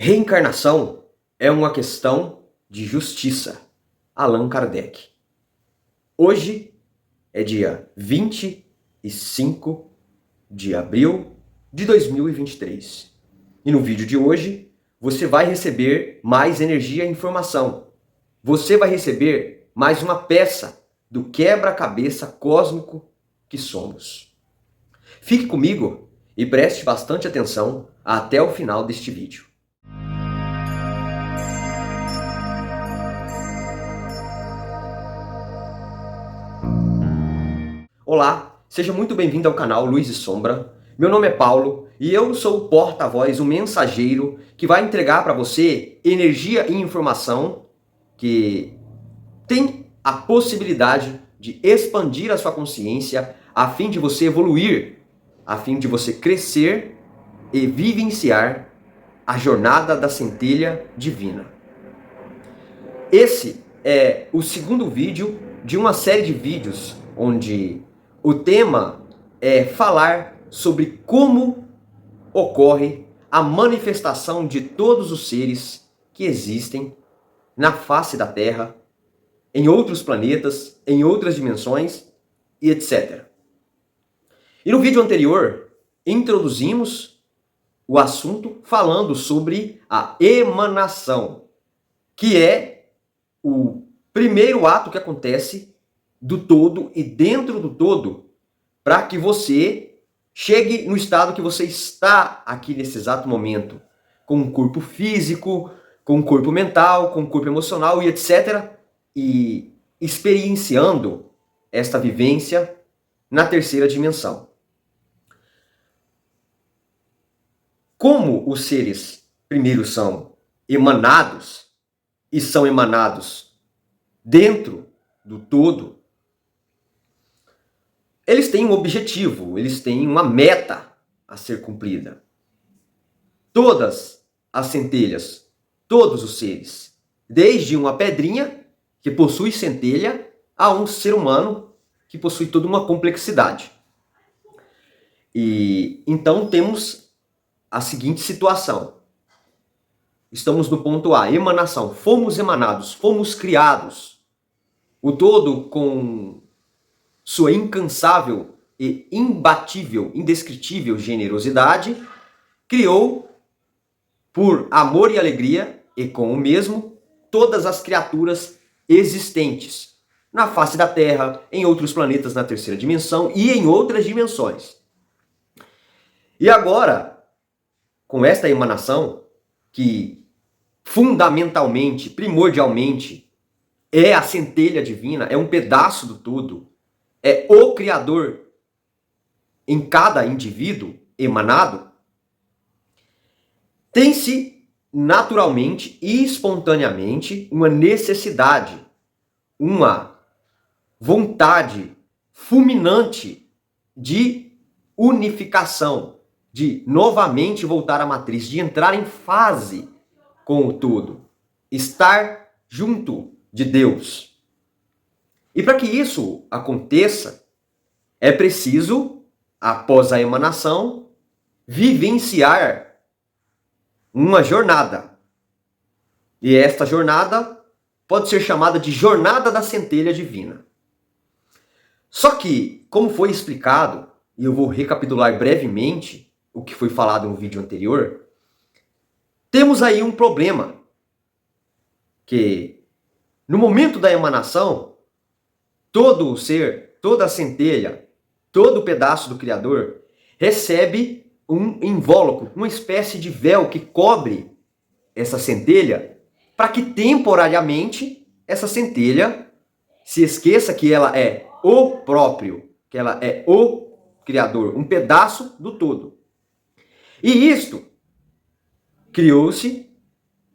Reencarnação é uma questão de justiça. Allan Kardec. Hoje é dia 25 de abril de 2023. E no vídeo de hoje você vai receber mais energia e informação. Você vai receber mais uma peça do quebra-cabeça cósmico que somos. Fique comigo e preste bastante atenção até o final deste vídeo. Olá, seja muito bem-vindo ao canal Luz e Sombra. Meu nome é Paulo e eu sou o porta-voz, o mensageiro que vai entregar para você energia e informação que tem a possibilidade de expandir a sua consciência a fim de você evoluir, a fim de você crescer e vivenciar a jornada da centelha divina. Esse é o segundo vídeo de uma série de vídeos onde o tema é falar sobre como ocorre a manifestação de todos os seres que existem na face da Terra, em outros planetas, em outras dimensões e etc. E no vídeo anterior, introduzimos o assunto falando sobre a emanação, que é o primeiro ato que acontece do todo e dentro do todo, para que você chegue no estado que você está aqui nesse exato momento, com um corpo físico, com um corpo mental, com um corpo emocional e etc. E experienciando esta vivência na terceira dimensão. Como os seres primeiro são emanados e são emanados dentro do todo, eles têm um objetivo, eles têm uma meta a ser cumprida. Todas as centelhas, todos os seres, desde uma pedrinha que possui centelha a um ser humano que possui toda uma complexidade. E então temos a seguinte situação. Estamos no ponto A, emanação. Fomos emanados, fomos criados. O todo com sua incansável e imbatível, indescritível generosidade, criou, por amor e alegria, e com o mesmo, todas as criaturas existentes na face da Terra, em outros planetas na terceira dimensão e em outras dimensões. E agora, com esta emanação, que fundamentalmente, primordialmente, é a centelha divina, é um pedaço do todo, é o Criador em cada indivíduo emanado, tem-se naturalmente e espontaneamente uma necessidade, uma vontade fulminante de unificação, de novamente voltar à matriz, de entrar em fase com o todo, estar junto de Deus. E para que isso aconteça, é preciso, após a emanação, vivenciar uma jornada. E esta jornada pode ser chamada de jornada da centelha divina. Só que, como foi explicado, e eu vou recapitular brevemente o que foi falado no vídeo anterior, temos aí um problema, que no momento da emanação, todo o ser, toda a centelha, todo o pedaço do Criador recebe um invólucro, uma espécie de véu que cobre essa centelha para que temporariamente essa centelha se esqueça que ela é o próprio, que ela é o Criador, um pedaço do todo. E isto criou-se,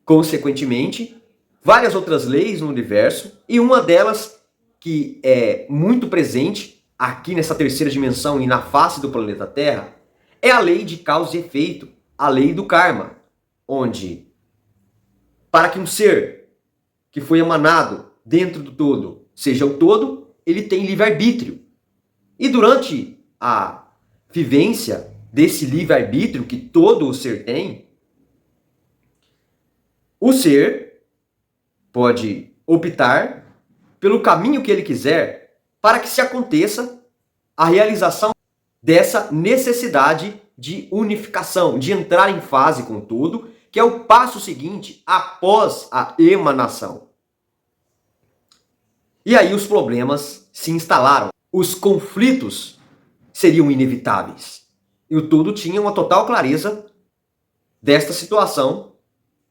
consequentemente, várias outras leis no universo e uma delas que é muito presente aqui nessa terceira dimensão e na face do planeta Terra, é a lei de causa e efeito, a lei do karma, onde, para que um ser que foi emanado dentro do todo seja o todo, ele tem livre-arbítrio. E durante a vivência desse livre-arbítrio que todo o ser tem, O ser pode optar pelo caminho que ele quiser para que se aconteça a realização dessa necessidade de unificação, de entrar em fase com tudo, que é o passo seguinte após a emanação. E aí os problemas se instalaram. Os conflitos seriam inevitáveis. E o tudo tinha uma total clareza desta situação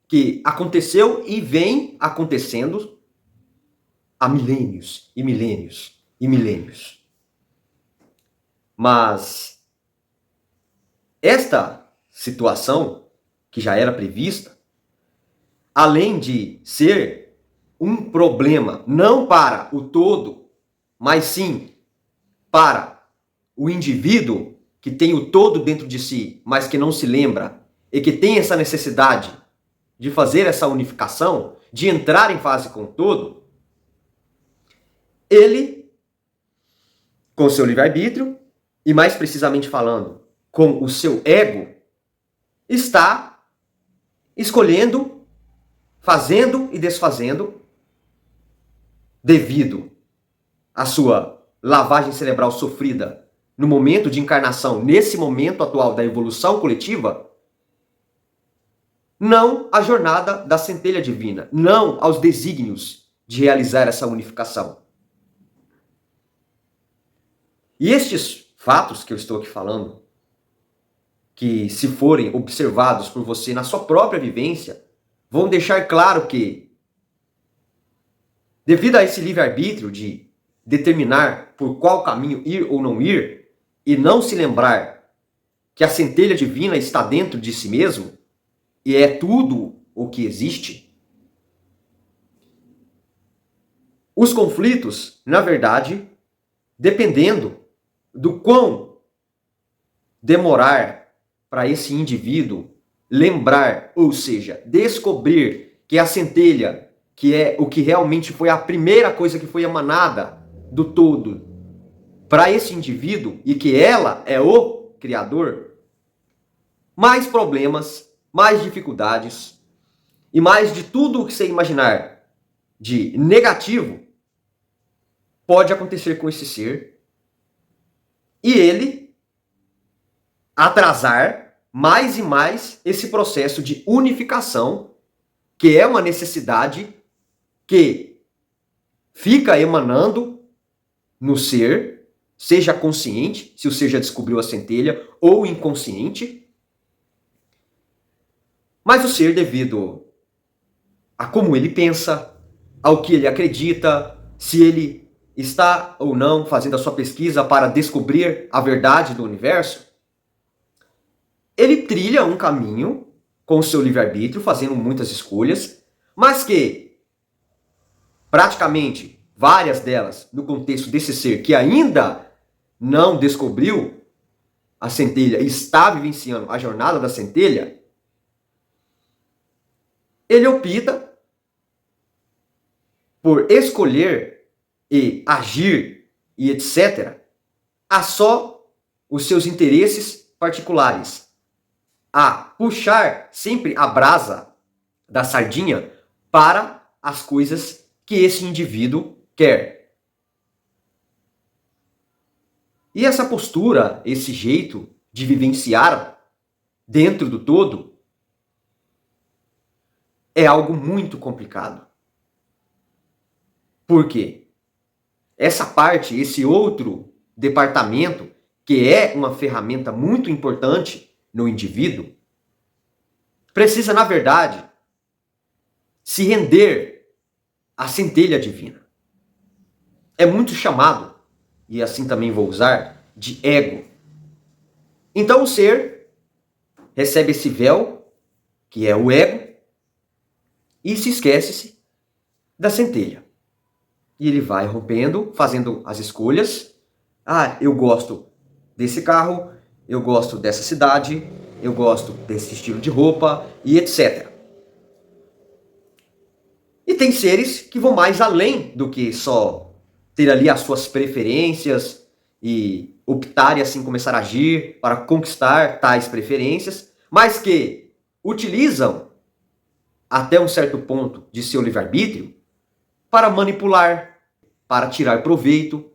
que aconteceu e vem acontecendo há milênios e milênios e milênios. Mas esta situação, que já era prevista, além de ser um problema não para o todo, mas sim para o indivíduo que tem o todo dentro de si, mas que não se lembra e que tem essa necessidade de fazer essa unificação, de entrar em fase com o todo, ele, com seu livre-arbítrio, e mais precisamente falando, com o seu ego, está escolhendo, fazendo e desfazendo, devido à sua lavagem cerebral sofrida no momento de encarnação, nesse momento atual da evolução coletiva, não à jornada da centelha divina, não aos desígnios de realizar essa unificação. E estes fatos que eu estou aqui falando, que se forem observados por você na sua própria vivência, vão deixar claro que, devido a esse livre-arbítrio de determinar por qual caminho ir ou não ir, e não se lembrar que a centelha divina está dentro de si mesmo, e é tudo o que existe, os conflitos, na verdade, dependendo do quão demorar para esse indivíduo lembrar, ou seja, descobrir que a centelha, que é o que realmente foi a primeira coisa que foi emanada do todo para esse indivíduo e que ela é o criador, mais problemas, mais dificuldades e mais de tudo o que você imaginar de negativo pode acontecer com esse ser e ele atrasar mais e mais esse processo de unificação, que é uma necessidade que fica emanando no ser, seja consciente, se o ser já descobriu a centelha, ou inconsciente. Mas o ser, devido a como ele pensa, ao que ele acredita, se ele está ou não fazendo a sua pesquisa para descobrir a verdade do universo, ele trilha um caminho com o seu livre-arbítrio, fazendo muitas escolhas, mas que, praticamente, várias delas, no contexto desse ser que ainda não descobriu a centelha e está vivenciando a jornada da centelha, ele opta por escolher e agir e etc. a só os seus interesses particulares, a puxar sempre a brasa da sardinha para as coisas que esse indivíduo quer. E essa postura, esse jeito de vivenciar dentro do todo, é algo muito complicado. Por quê? Essa parte, esse outro departamento, que é uma ferramenta muito importante no indivíduo, precisa, na verdade, se render à centelha divina. É muito chamado, e assim também vou usar, de ego. Então o ser recebe esse véu, que é o ego, e se esquece da centelha. E ele vai rompendo, fazendo as escolhas. Ah, eu gosto desse carro, eu gosto dessa cidade, eu gosto desse estilo de roupa e etc. E tem seres que vão mais além do que só ter ali as suas preferências e optar e assim começar a agir para conquistar tais preferências, mas que utilizam até um certo ponto de seu livre-arbítrio para manipular, para tirar proveito,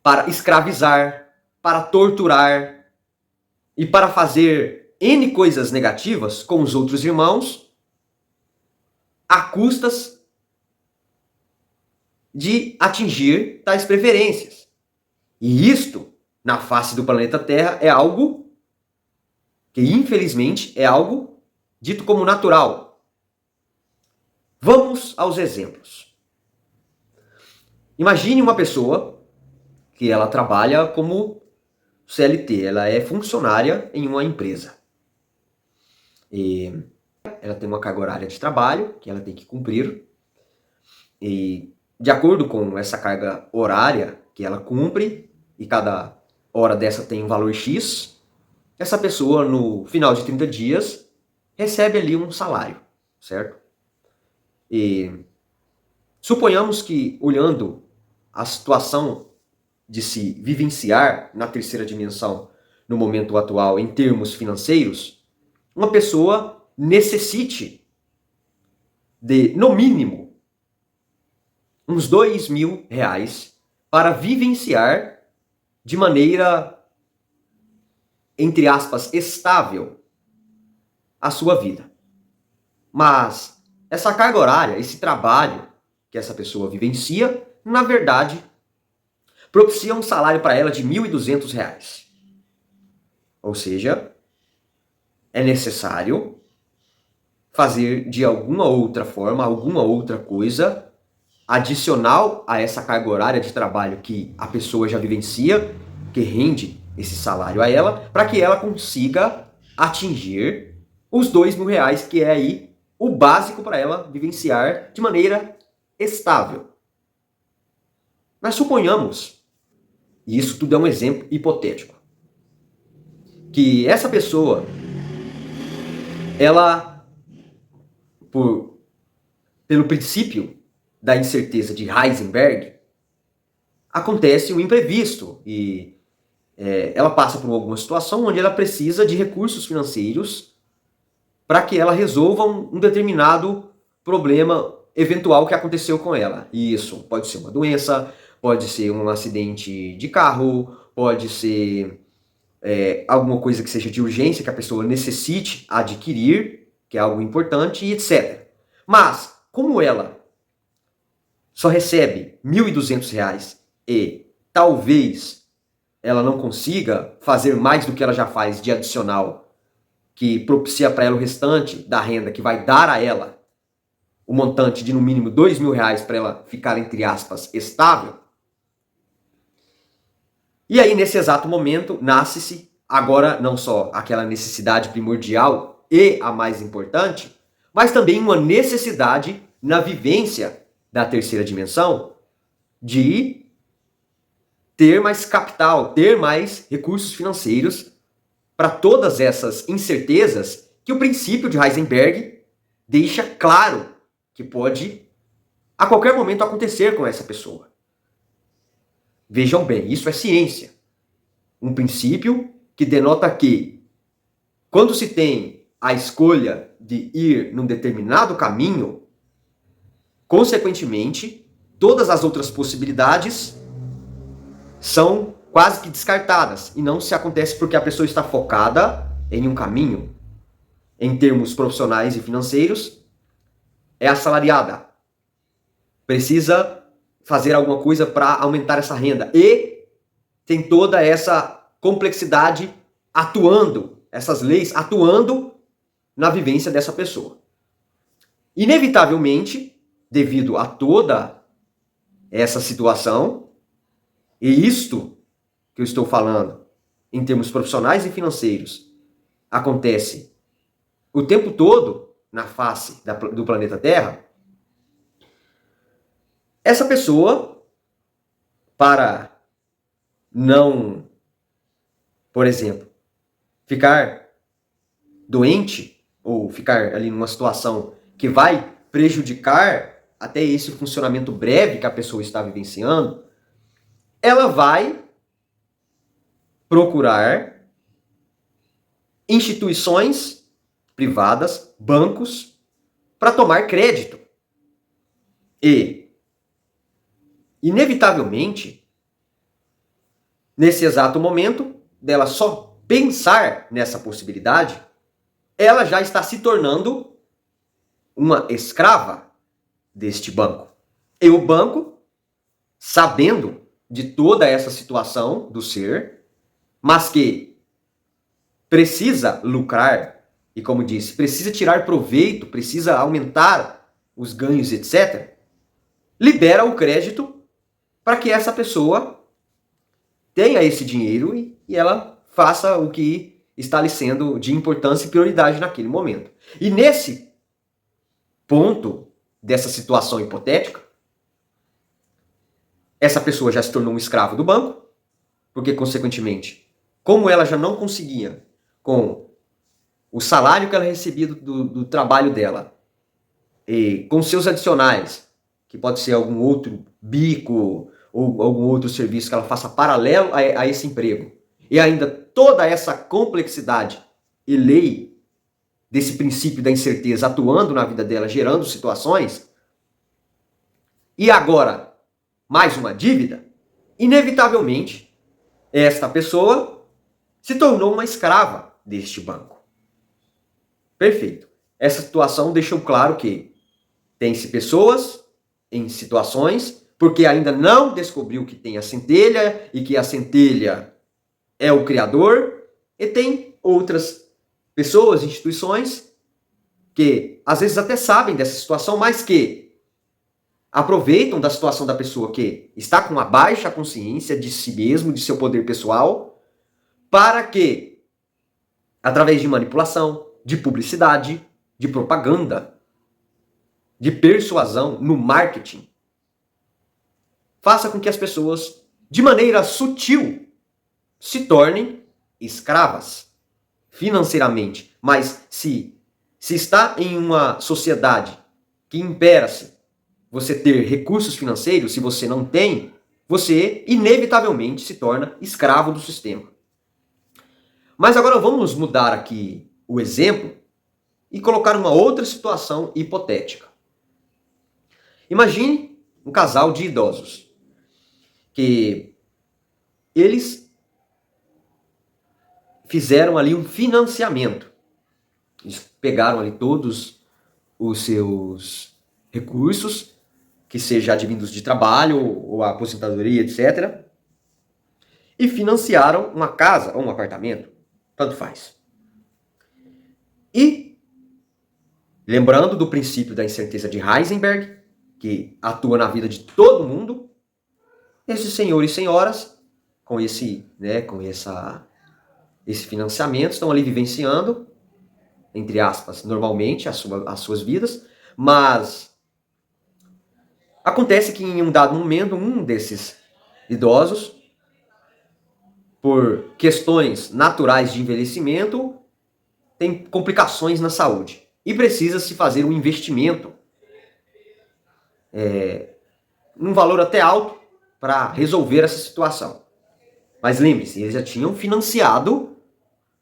para escravizar, para torturar e para fazer N coisas negativas com os outros irmãos a custas de atingir tais preferências. E isto, na face do planeta Terra, é algo que, infelizmente, é algo dito como natural. Vamos aos exemplos. Imagine uma pessoa que ela trabalha como CLT, ela é funcionária em uma empresa. E ela tem uma carga horária de trabalho que ela tem que cumprir. E de acordo com essa carga horária que ela cumpre, e cada hora dessa tem um valor X, essa pessoa, no final de 30 dias, recebe ali um salário, certo? E suponhamos que, olhando a situação de se vivenciar na terceira dimensão no momento atual em termos financeiros, uma pessoa necessite de, no mínimo, uns R$ 2.000 para vivenciar de maneira, entre aspas, estável a sua vida. Mas essa carga horária, esse trabalho que essa pessoa vivencia, na verdade, propicia um salário para ela de R$ 1.200. Ou seja, é necessário fazer de alguma outra forma, alguma outra coisa adicional a essa carga horária de trabalho que a pessoa já vivencia, que rende esse salário a ela, para que ela consiga atingir os R$ 2.000, que é aí o básico para ela vivenciar de maneira estável. Mas suponhamos, e isso tudo é um exemplo hipotético, que essa pessoa, ela, pelo princípio da incerteza de Heisenberg, acontece um imprevisto e ela passa por alguma situação onde ela precisa de recursos financeiros para que ela resolva um determinado problema eventual que aconteceu com ela. E isso pode ser uma doença, pode ser um acidente de carro, pode ser alguma coisa que seja de urgência, que a pessoa necessite adquirir, que é algo importante, e etc. Mas, como ela só recebe R$ 1.200 e talvez ela não consiga fazer mais do que ela já faz de adicional, que propicia para ela o restante da renda que vai dar a ela o montante de no mínimo R$ 2.000 para ela ficar, entre aspas, estável. E aí, nesse exato momento, nasce-se agora não só aquela necessidade primordial e a mais importante, mas também uma necessidade na vivência da terceira dimensão de ter mais capital, ter mais recursos financeiros para todas essas incertezas que o princípio de Heisenberg deixa claro que pode a qualquer momento acontecer com essa pessoa. Vejam bem, isso é ciência. Um princípio que denota que, quando se tem a escolha de ir num determinado caminho, consequentemente, todas as outras possibilidades são quase que descartadas. E não se acontece porque a pessoa está focada em um caminho. Em termos profissionais e financeiros, é assalariada. Precisa fazer alguma coisa para aumentar essa renda. E tem toda essa complexidade atuando, essas leis atuando na vivência dessa pessoa. Inevitavelmente, devido a toda essa situação, e isto que eu estou falando, em termos profissionais e financeiros, acontece o tempo todo na face do planeta Terra, essa pessoa, para não, por exemplo, ficar doente ou ficar ali numa situação que vai prejudicar até esse funcionamento breve que a pessoa está vivenciando, ela vai procurar instituições privadas, bancos, para tomar crédito. E, inevitavelmente, nesse exato momento, dela só pensar nessa possibilidade, ela já está se tornando uma escrava deste banco. E o banco, sabendo de toda essa situação do ser, mas que precisa lucrar, e como disse, precisa tirar proveito, precisa aumentar os ganhos, etc., libera o crédito para que essa pessoa tenha esse dinheiro e ela faça o que está lhe sendo de importância e prioridade naquele momento. E nesse ponto dessa situação hipotética, essa pessoa já se tornou um escravo do banco, porque, consequentemente, como ela já não conseguia, com o salário que ela recebia do trabalho dela, e com seus adicionais, que pode ser algum outro bico ou algum outro serviço que ela faça paralelo a esse emprego, e ainda toda essa complexidade e lei desse princípio da incerteza atuando na vida dela, gerando situações, e agora mais uma dívida, inevitavelmente esta pessoa se tornou uma escrava deste banco. Perfeito. Essa situação deixou claro que tem-se pessoas em situações porque ainda não descobriu que tem a centelha e que a centelha é o criador, e tem outras pessoas, instituições que às vezes até sabem dessa situação, mas que aproveitam da situação da pessoa que está com uma baixa consciência de si mesmo, de seu poder pessoal, para que, através de manipulação, de publicidade, de propaganda, de persuasão no marketing, faça com que as pessoas, de maneira sutil, se tornem escravas financeiramente. Mas se está em uma sociedade que impera-se você ter recursos financeiros, se você não tem, você inevitavelmente se torna escravo do sistema. Mas agora vamos mudar aqui o exemplo e colocar uma outra situação hipotética. Imagine um casal de idosos que eles fizeram ali um financiamento. Eles pegaram ali todos os seus recursos, que seja advindos de trabalho ou a aposentadoria, etc., e financiaram uma casa ou um apartamento, tanto faz. E, lembrando do princípio da incerteza de Heisenberg, que atua na vida de todo mundo, esses senhores e senhoras, com esse financiamento, estão ali vivenciando, entre aspas, normalmente as suas vidas, mas acontece que em um dado momento, um desses idosos, por questões naturais de envelhecimento, tem complicações na saúde e precisa se fazer um investimento num valor até alto para resolver essa situação. Mas lembre-se, eles já tinham financiado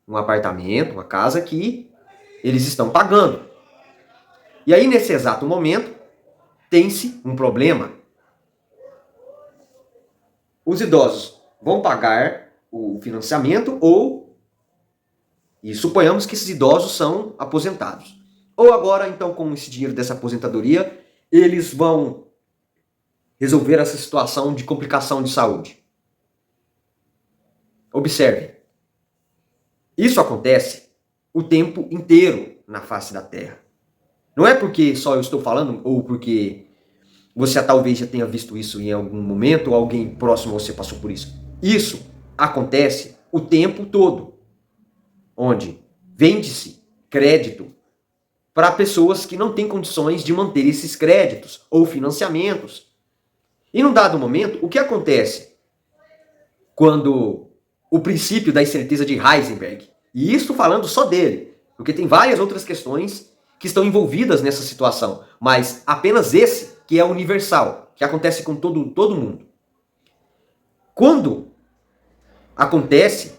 um apartamento, uma casa que eles estão pagando. E aí, nesse exato momento, tem-se um problema. Os idosos vão pagar o financiamento e suponhamos que esses idosos são aposentados. Ou agora, então, com esse dinheiro dessa aposentadoria, eles vão resolver essa situação de complicação de saúde. Observe. Isso acontece o tempo inteiro na face da Terra. Não é porque só eu estou falando, ou porque você talvez já tenha visto isso em algum momento, ou alguém próximo a você passou por isso. Isso acontece o tempo todo, onde vende-se crédito para pessoas que não têm condições de manter esses créditos ou financiamentos. E num dado momento, o que acontece quando o princípio da incerteza de Heisenberg, e isso falando só dele, porque tem várias outras questões que estão envolvidas nessa situação, mas apenas esse que é universal, que acontece com todo mundo. Quando acontece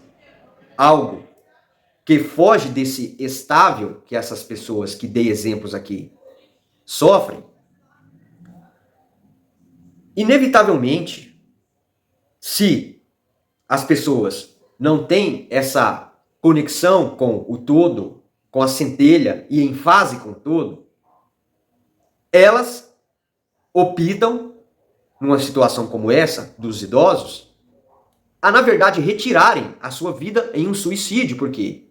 algo que foge desse estável que essas pessoas que dei exemplos aqui sofrem, inevitavelmente, se as pessoas não têm essa conexão com o todo, com a centelha e em fase com o todo, elas optam, numa situação como essa, dos idosos, a, na verdade, retirarem a sua vida em um suicídio. Porque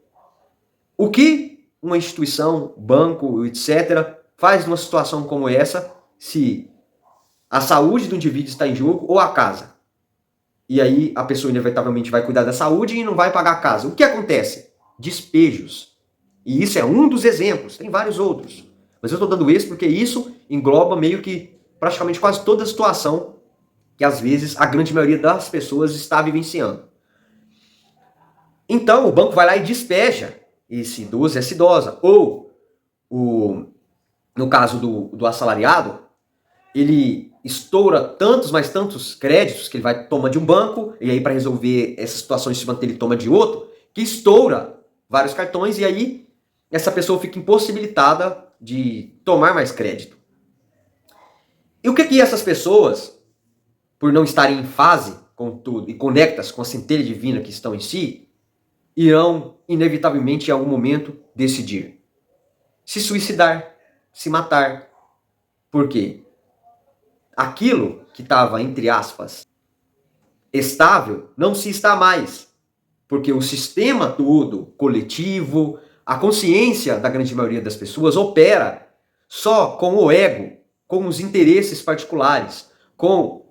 o que uma instituição, banco, etc., faz numa situação como essa, se a saúde do indivíduo está em jogo ou a casa? E aí a pessoa inevitavelmente vai cuidar da saúde e não vai pagar a casa. O que acontece? Despejos. E isso é um dos exemplos, tem vários outros. Mas eu estou dando esse porque isso engloba meio que praticamente quase toda a situação que às vezes a grande maioria das pessoas está vivenciando. Então o banco vai lá e despeja esse idoso, essa idosa. Ou, no caso do assalariado, ele estoura tantos, mais tantos créditos que ele vai tomar de um banco, e aí para resolver essa situação em cima dele toma de outro, que estoura vários cartões, e aí essa pessoa fica impossibilitada de tomar mais crédito. E o que essas pessoas, por não estarem em fase com tudo e conectas com a centelha divina que estão em si, irão inevitavelmente em algum momento decidir se suicidar, se matar. Por quê? Aquilo que estava, entre aspas, estável, não se está mais. Porque o sistema todo, coletivo, a consciência da grande maioria das pessoas opera só com o ego, com os interesses particulares, com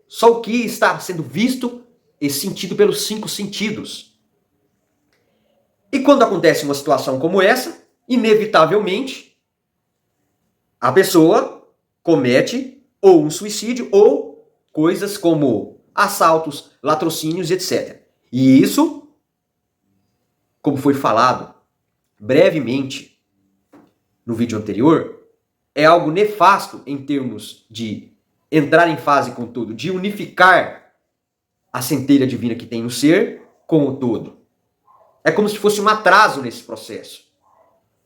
só o que está sendo visto e sentido pelos 5 sentidos. E quando acontece uma situação como essa, inevitavelmente, a pessoa comete ou um suicídio ou coisas como assaltos, latrocínios, etc. E isso, como foi falado brevemente no vídeo anterior, é algo nefasto em termos de entrar em fase com o todo, de unificar a centelha divina que tem no ser com o todo. É como se fosse um atraso nesse processo.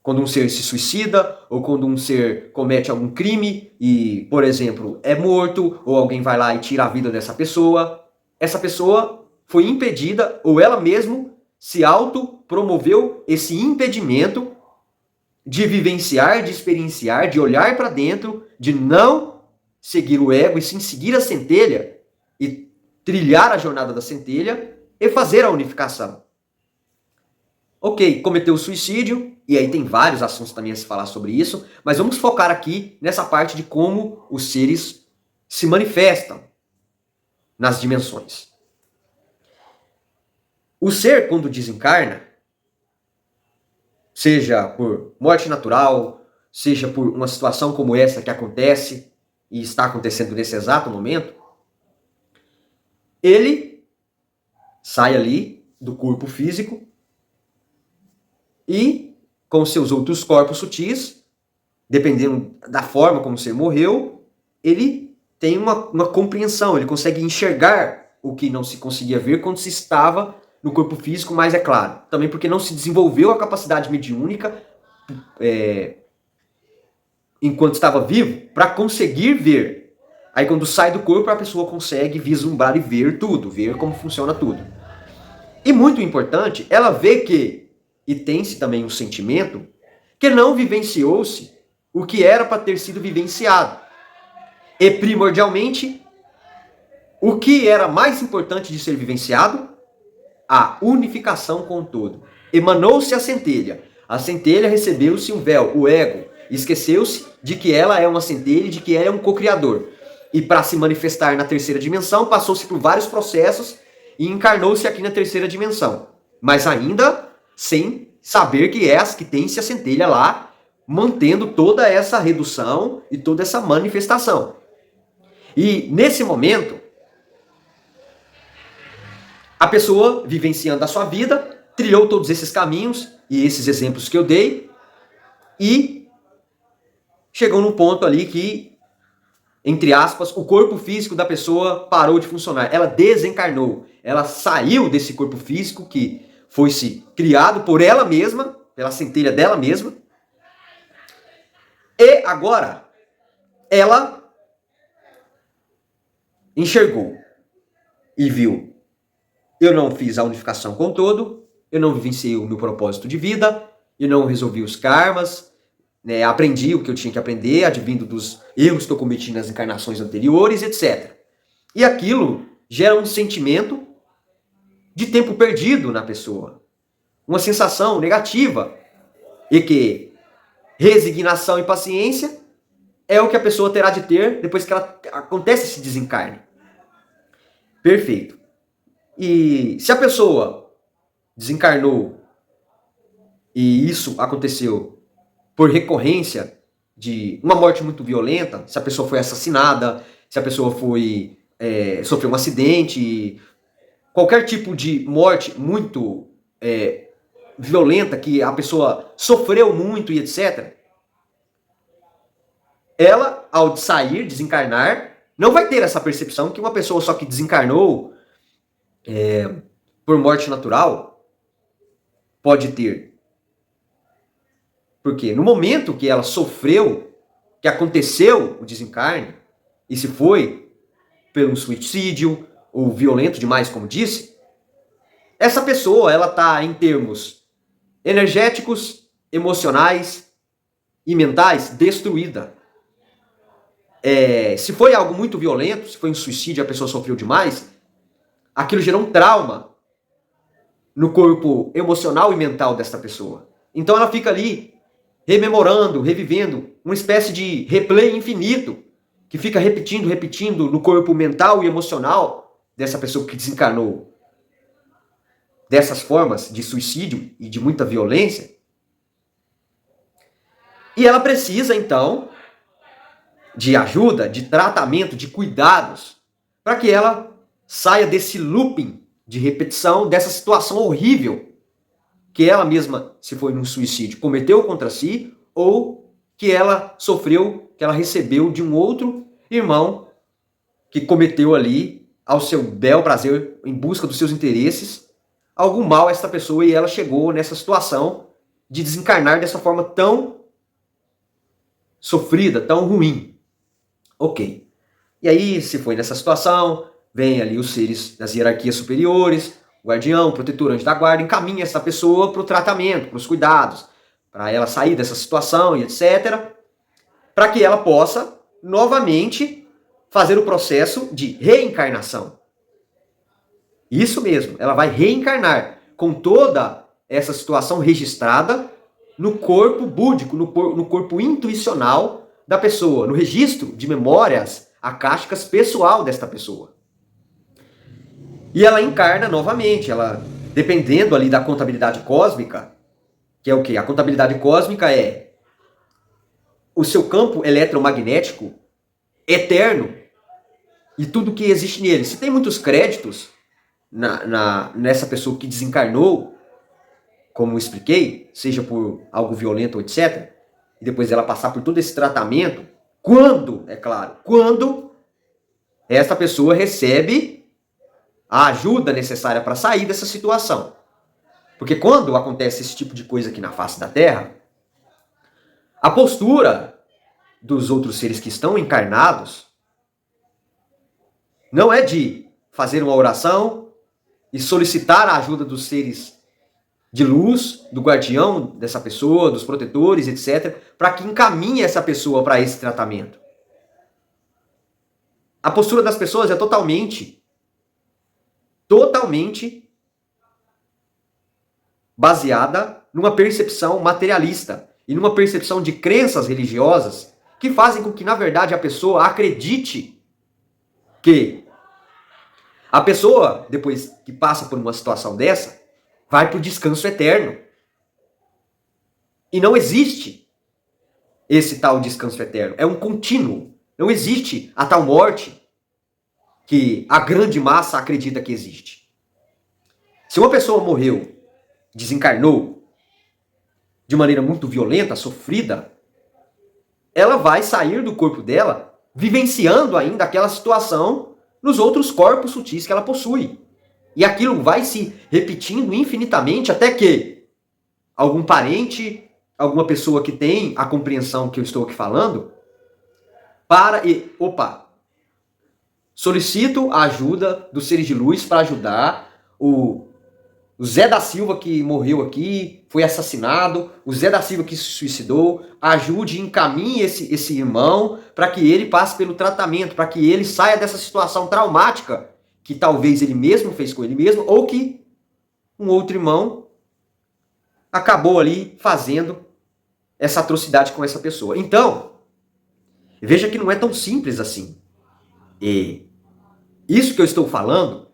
Quando um ser se suicida, ou quando um ser comete algum crime e, por exemplo, é morto, ou alguém vai lá e tira a vida dessa pessoa, essa pessoa foi impedida, ou ela mesma se autopromoveu esse impedimento de vivenciar, de experienciar, de olhar para dentro, de não seguir o ego e sim seguir a centelha e trilhar a jornada da centelha e fazer a unificação. Ok, cometeu suicídio, e aí tem vários assuntos também a se falar sobre isso, mas vamos focar aqui nessa parte de como os seres se manifestam nas dimensões. O ser, quando desencarna, seja por morte natural, seja por uma situação como essa que acontece e está acontecendo nesse exato momento, ele sai ali do corpo físico e, com seus outros corpos sutis, dependendo da forma como o ser morreu, ele tem uma compreensão, ele consegue enxergar o que não se conseguia ver quando se estava no corpo físico, mas é claro, também porque não se desenvolveu a capacidade mediúnica enquanto estava vivo para conseguir ver. Aí quando sai do corpo a pessoa consegue vislumbrar e ver tudo, ver como funciona tudo. E muito importante, ela vê que, e tem-se também um sentimento, que não vivenciou-se o que era para ter sido vivenciado. E primordialmente, o que era mais importante de ser vivenciado? A unificação com o todo. Emanou-se a centelha recebeu-se um véu, o ego, esqueceu-se de que ela é uma centelha e de que ela é um co-criador. E para se manifestar na terceira dimensão, passou-se por vários processos e encarnou-se aqui na terceira dimensão. Mas ainda sem saber que tem-se a centelha lá, mantendo toda essa redução e toda essa manifestação. E nesse momento, a pessoa, vivenciando a sua vida, trilhou todos esses caminhos e esses exemplos que eu dei e chegou num ponto ali que, entre aspas, o corpo físico da pessoa parou de funcionar. Ela desencarnou. Ela saiu desse corpo físico que foi-se criado por ela mesma, pela centelha dela mesma, e Porque agora ela enxergou e viu: eu não fiz a unificação com o todo, eu não vivenciei o meu propósito de vida, eu não resolvi os karmas, né, aprendi o que eu tinha que aprender, advindo dos erros que eu cometi nas encarnações anteriores, etc. E aquilo gera um sentimento de tempo perdido na pessoa, uma sensação negativa, e que resignação e paciência é o que a pessoa terá de ter depois que acontece esse desencarne. Perfeito. E se a pessoa desencarnou e isso aconteceu por recorrência de uma morte muito violenta, se a pessoa foi assassinada, se a pessoa sofreu um acidente, qualquer tipo de morte muito violenta, que a pessoa sofreu muito e etc., ela, ao sair, desencarnar, não vai ter essa percepção que uma pessoa só que desencarnou por morte natural pode ter. Porque no momento que ela sofreu, que aconteceu o desencarne, e se foi pelo suicídio, ou violento demais, como disse, essa pessoa, ela está em termos energéticos, emocionais e mentais destruída. Se foi algo muito violento, se foi um suicídio, a pessoa sofreu demais, aquilo gerou um trauma no corpo emocional e mental desta pessoa. Então ela fica ali rememorando, revivendo, uma espécie de replay infinito, que fica repetindo no corpo mental e emocional dessa pessoa que desencarnou dessas formas de suicídio e de muita violência. E ela precisa, então, de ajuda, de tratamento, de cuidados, para que ela saia desse looping de repetição, dessa situação horrível que ela mesma, se foi num suicídio, cometeu contra si, ou que ela sofreu, que ela recebeu de um outro irmão que cometeu ali, ao seu bel prazer, em busca dos seus interesses, algum mal a essa pessoa, e ela chegou nessa situação de desencarnar dessa forma tão sofrida, tão ruim. Ok. E aí, se foi nessa situação, vem ali os seres das hierarquias superiores, o guardião, o protetor, anjo da guarda, encaminha essa pessoa para o tratamento, para os cuidados, para ela sair dessa situação e etc., para que ela possa, novamente, fazer o processo de reencarnação. Isso mesmo, ela vai reencarnar com toda essa situação registrada no corpo búdico, no corpo intuicional da pessoa, no registro de memórias akáshicas pessoal desta pessoa. E ela encarna novamente, ela, dependendo ali da contabilidade cósmica, que é o quê? A contabilidade cósmica é o seu campo eletromagnético eterno e tudo que existe nele. Se tem muitos créditos nessa pessoa que desencarnou, como eu expliquei, seja por algo violento ou etc., e depois ela passar por todo esse tratamento, quando essa pessoa recebe a ajuda necessária para sair dessa situação. Porque quando acontece esse tipo de coisa aqui na face da Terra, a postura dos outros seres que estão encarnados não é de fazer uma oração e solicitar a ajuda dos seres de luz, do guardião dessa pessoa, dos protetores, etc., para que encaminhe essa pessoa para esse tratamento. A postura das pessoas é totalmente baseada numa percepção materialista e numa percepção de crenças religiosas que fazem com que, na verdade, a pessoa acredite que a pessoa, depois que passa por uma situação dessa, vai para o descanso eterno. E não existe esse tal descanso eterno. É um contínuo. Não existe a tal morte que a grande massa acredita que existe. Se uma pessoa morreu, desencarnou de maneira muito violenta, sofrida, ela vai sair do corpo dela vivenciando ainda aquela situação nos outros corpos sutis que ela possui. E aquilo vai se repetindo infinitamente até que algum parente, alguma pessoa que tem a compreensão que eu estou aqui falando, solicito a ajuda dos seres de luz para ajudar o Zé da Silva que morreu aqui, foi assassinado, o Zé da Silva que se suicidou, ajude e encaminhe esse irmão para que ele passe pelo tratamento, para que ele saia dessa situação traumática que talvez ele mesmo fez com ele mesmo, ou que um outro irmão acabou ali fazendo essa atrocidade com essa pessoa. Então, veja que não é tão simples assim. E isso que eu estou falando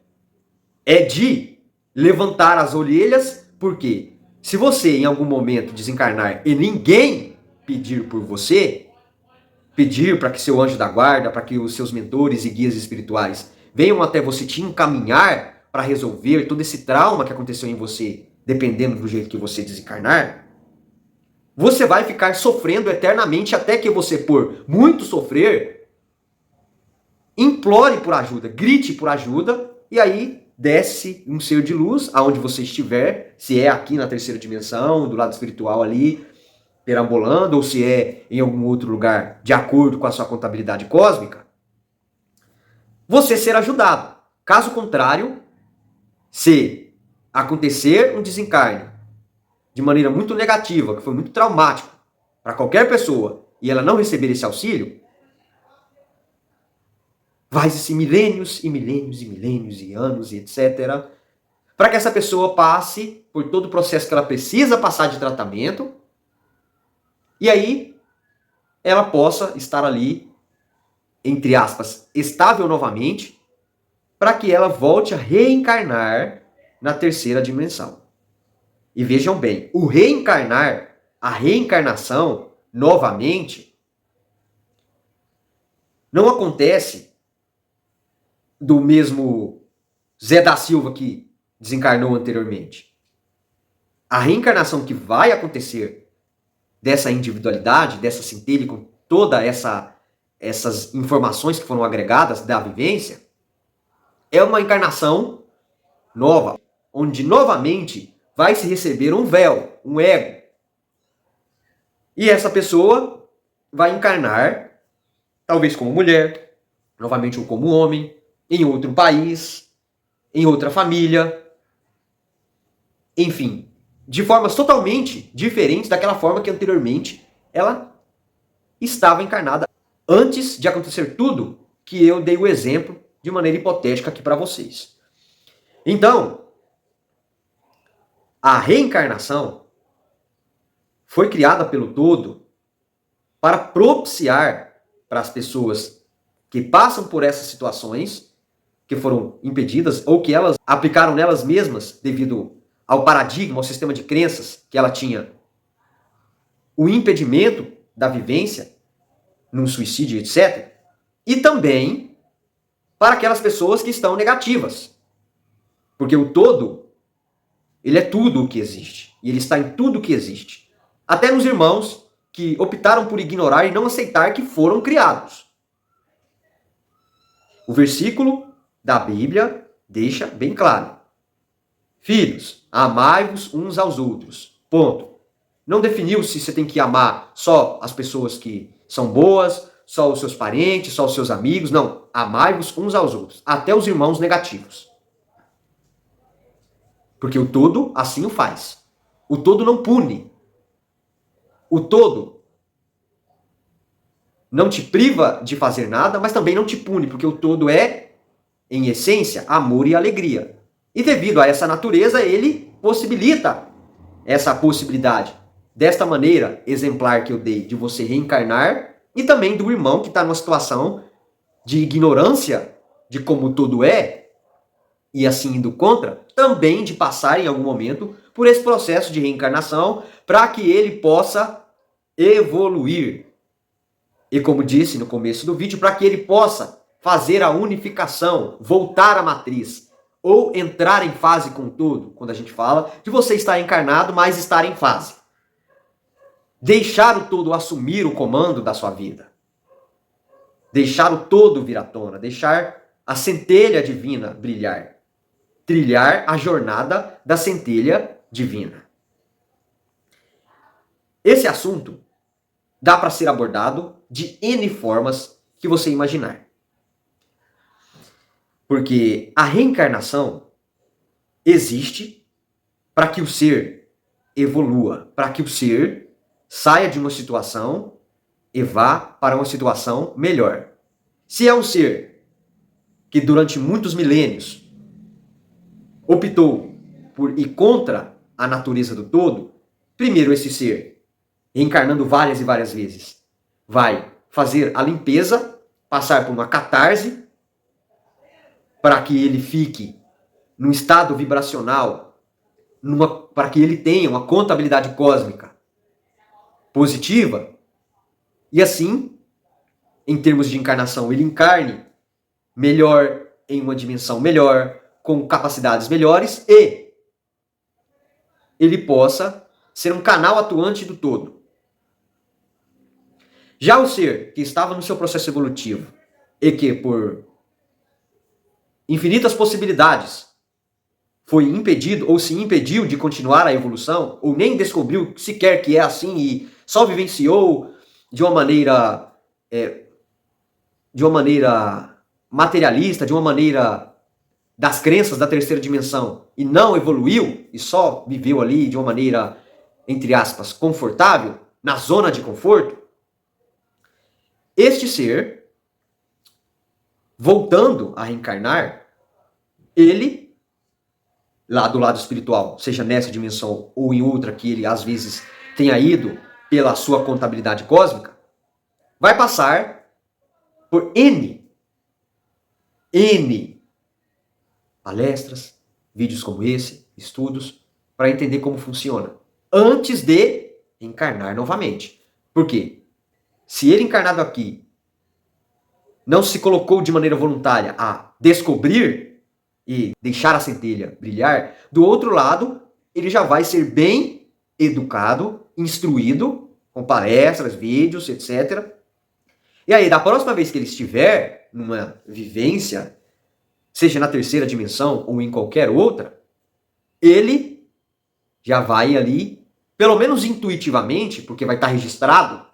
é de levantar as orelhas, porque se você em algum momento desencarnar e ninguém pedir por você, pedir para que seu anjo da guarda, para que os seus mentores e guias espirituais venham até você te encaminhar para resolver todo esse trauma que aconteceu em você, dependendo do jeito que você desencarnar, você vai ficar sofrendo eternamente até que você, por muito sofrer, implore por ajuda, grite por ajuda, e aí desce um ser de luz, aonde você estiver, se é aqui na terceira dimensão, do lado espiritual ali, perambulando, ou se é em algum outro lugar, de acordo com a sua contabilidade cósmica, você ser ajudado. Caso contrário, se acontecer um desencarne de maneira muito negativa, que foi muito traumático para qualquer pessoa, e ela não receber esse auxílio, vai-se milênios e milênios e milênios e anos e etc., para que essa pessoa passe por todo o processo que ela precisa passar de tratamento, e aí ela possa estar ali, entre aspas, estável novamente, para que ela volte a reencarnar na terceira dimensão. E vejam bem, o reencarnar, a reencarnação, novamente, não acontece do mesmo Zé da Silva que desencarnou anteriormente. A reencarnação que vai acontecer dessa individualidade, dessa centelha, com todas essas informações que foram agregadas da vivência, é uma encarnação nova, onde novamente vai se receber um véu, um ego. E essa pessoa vai encarnar, talvez como mulher, novamente ou como homem, em outro país, em outra família, enfim, de formas totalmente diferentes daquela forma que anteriormente ela estava encarnada, antes de acontecer tudo que eu dei o exemplo de maneira hipotética aqui para vocês. Então, a reencarnação foi criada pelo todo para propiciar para as pessoas que passam por essas situações, que foram impedidas ou que elas aplicaram nelas mesmas devido ao paradigma, ao sistema de crenças que ela tinha, o impedimento da vivência num suicídio, etc. E também para aquelas pessoas que estão negativas. Porque o todo, ele é tudo o que existe. E ele está em tudo o que existe. Até nos irmãos que optaram por ignorar e não aceitar que foram criados. O versículo da Bíblia deixa bem claro. Filhos, amai-vos uns aos outros. Ponto. Não definiu se você tem que amar só as pessoas que são boas, só os seus parentes, só os seus amigos. Não. Amai-vos uns aos outros. Até os irmãos negativos. Porque o todo assim o faz. O todo não pune. O todo não te priva de fazer nada, mas também não te pune, porque o todo é, em essência, amor e alegria. E devido a essa natureza, ele possibilita essa possibilidade. Desta maneira exemplar que eu dei de você reencarnar, e também do irmão que está numa situação de ignorância de como todo é, e assim indo contra, também de passar em algum momento por esse processo de reencarnação, para que ele possa evoluir. E como disse no começo do vídeo, para que ele possa fazer a unificação, voltar à matriz, ou entrar em fase com tudo, quando a gente fala de você estar encarnado, mas estar em fase. Deixar o todo assumir o comando da sua vida. Deixar o todo vir à tona, deixar a centelha divina brilhar. Trilhar a jornada da centelha divina. Esse assunto dá para ser abordado de N formas que você imaginar. Porque a reencarnação existe para que o ser evolua, para que o ser saia de uma situação e vá para uma situação melhor. Se é um ser que durante muitos milênios optou por ir contra a natureza do todo, primeiro esse ser, reencarnando várias e várias vezes, vai fazer a limpeza, passar por uma catarse, para que ele fique num estado vibracional, para que ele tenha uma contabilidade cósmica positiva, e assim, em termos de encarnação, ele encarne melhor, em uma dimensão melhor, com capacidades melhores, e ele possa ser um canal atuante do todo. Já o ser que estava no seu processo evolutivo e que por infinitas possibilidades foi impedido ou se impediu de continuar a evolução, ou nem descobriu sequer que é assim e só vivenciou de uma maneira materialista, de uma maneira das crenças da terceira dimensão, e não evoluiu e só viveu ali de uma maneira, entre aspas, confortável, na zona de conforto, este ser, voltando a reencarnar, ele, lá do lado espiritual, seja nessa dimensão ou em outra que ele às vezes tenha ido pela sua contabilidade cósmica, vai passar por N palestras, vídeos como esse, estudos, para entender como funciona, antes de encarnar novamente. Por quê? Se ele encarnado aqui não se colocou de maneira voluntária a descobrir e deixar a centelha brilhar, do outro lado, ele já vai ser bem educado, instruído, com palestras, vídeos, etc. E aí, da próxima vez que ele estiver numa vivência, seja na terceira dimensão ou em qualquer outra, ele já vai ali, pelo menos intuitivamente, porque vai estar registrado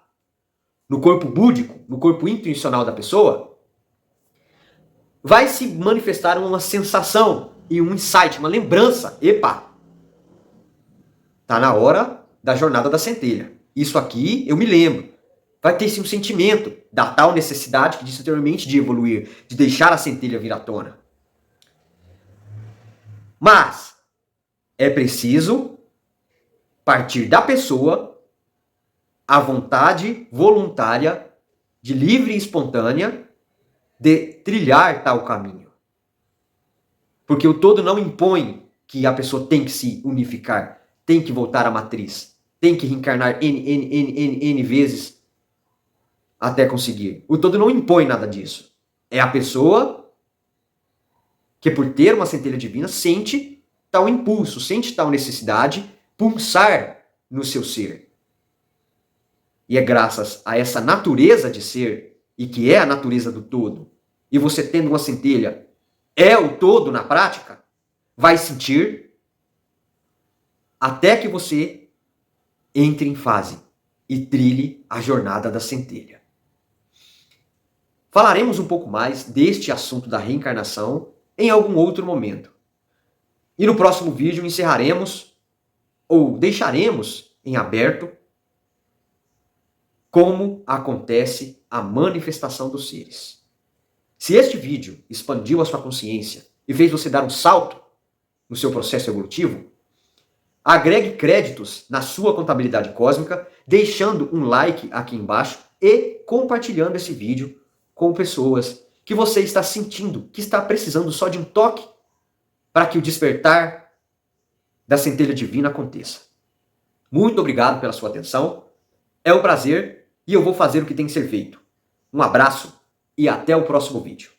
no corpo búdico, no corpo intencional da pessoa, vai se manifestar uma sensação e um insight, uma lembrança. Epa! Tá na hora da jornada da centelha. Isso aqui eu me lembro. Vai ter sim um sentimento da tal necessidade que disse anteriormente de evoluir, de deixar a centelha vir à tona. Mas é preciso partir da pessoa a vontade voluntária, de livre e espontânea, de trilhar tal caminho. Porque o todo não impõe que a pessoa tem que se unificar, tem que voltar à matriz, tem que reencarnar N vezes até conseguir. O todo não impõe nada disso. É a pessoa que, por ter uma centelha divina, sente tal impulso, sente tal necessidade pulsar no seu ser. E é graças a essa natureza de ser, e que é a natureza do todo, e você tendo uma centelha é o todo na prática, vai sentir até que você entre em fase e trilhe a jornada da centelha. Falaremos um pouco mais deste assunto da reencarnação em algum outro momento. E no próximo vídeo encerraremos ou deixaremos em aberto como acontece a manifestação dos seres. Se este vídeo expandiu a sua consciência e fez você dar um salto no seu processo evolutivo, agregue créditos na sua contabilidade cósmica, deixando um like aqui embaixo e compartilhando esse vídeo com pessoas que você está sentindo que está precisando só de um toque para que o despertar da centelha divina aconteça. Muito obrigado pela sua atenção. É um prazer e eu vou fazer o que tem que ser feito. Um abraço e até o próximo vídeo.